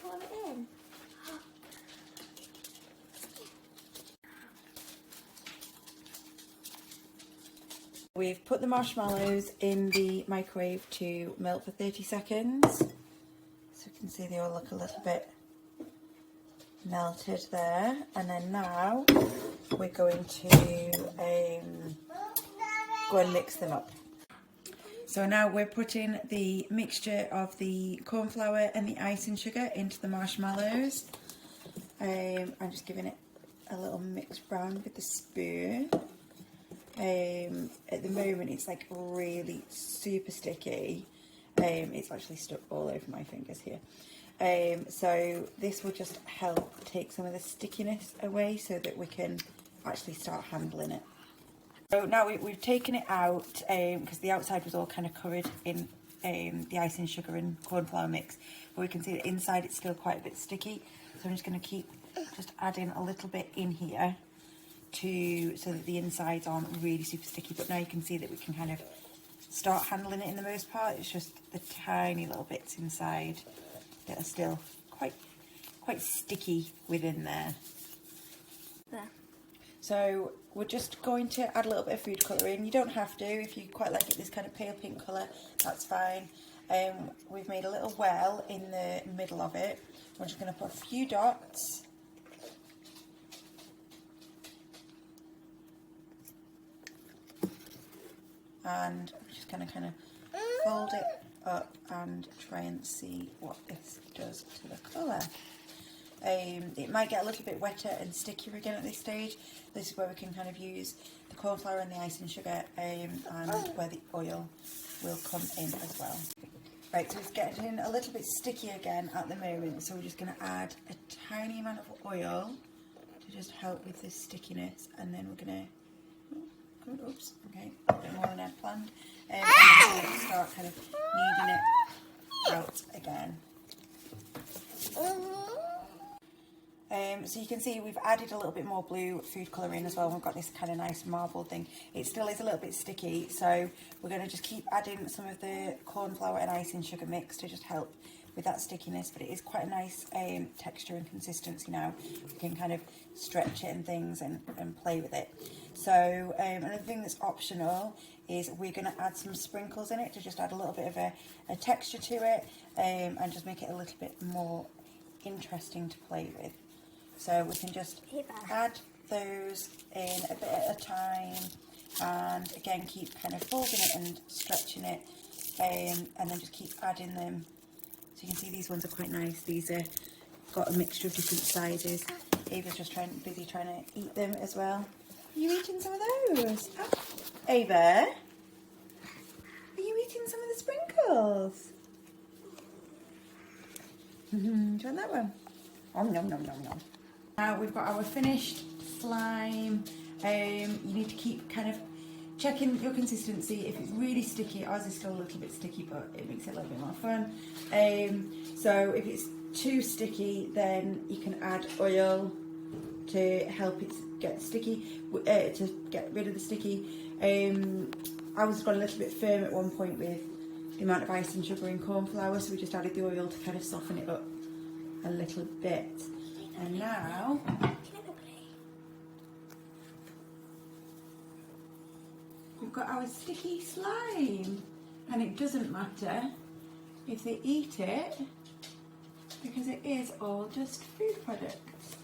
pour it in. We've put the marshmallows in the microwave to melt for 30 seconds. So you can see they all look a little bit melted there. And then now we're going to go and mix them up. So now we're putting the mixture of the corn flour and the icing sugar into the marshmallows. I'm just giving it a little mix round with the spoon. At the moment it's like really super sticky. It's actually stuck all over my fingers here. So this will just help take some of the stickiness away so that we can actually start handling it. So now we've taken it out because the outside was all kind of covered in the icing sugar and corn flour mix, but we can see that inside it's still quite a bit sticky. So I'm just going to keep just adding a little bit in here so that the insides aren't really super sticky. But now you can see that we can kind of start handling it in the most part. It's just the tiny little bits inside that are still quite sticky within there. So we're just going to add a little bit of food colouring. You don't have to. If you quite like it this kind of pale pink colour, that's fine. We've made a little well in the middle of it. We're just going to put a few dots. And I'm just going to kind of fold it up and try and see what this does to the colour. It might get a little bit wetter and stickier again at this stage. This is where we can kind of use the corn flour and the icing sugar and where the oil will come in as well. Right, so it's getting a little bit sticky again at the moment, so we're just going to add a tiny amount of oil to just help with this stickiness, and then we're going to, oops, okay, a bit more than I had planned, and then we'll start kind of kneading it out again. So you can see we've added a little bit more blue food colouring as well. We've got this kind of nice marble thing. It still is a little bit sticky, so we're going to just keep adding some of the corn flour and icing sugar mix to just help with that stickiness. But it is quite a nice texture and consistency now. We can kind of stretch it and things and play with it. So another thing that's optional is we're going to add some sprinkles in it to just add a little bit of a texture to it and just make it a little bit more interesting to play with. So we can just add those in a bit at a time, and again keep kind of folding it and stretching it, and then just keep adding them. So you can see these ones are quite nice. These are got a mixture of different sizes. Ava's just busy trying to eat them as well. Are you eating some of those? Oh, Ava, are you eating some of the sprinkles? Do you want that one? Nom nom nom nom nom. Now we've got our finished slime. You need to keep kind of checking your consistency. If it's really sticky, ours is still a little bit sticky, but it makes it a little bit more fun. So if it's too sticky, then you can add oil to help it get sticky, to get rid of the sticky. I was got a little bit firm at one point with the amount of icing sugar and corn flour, so we just added the oil to kind of soften it up a little bit. And now we've got our sticky slime, and it doesn't matter if they eat it because it is all just food products.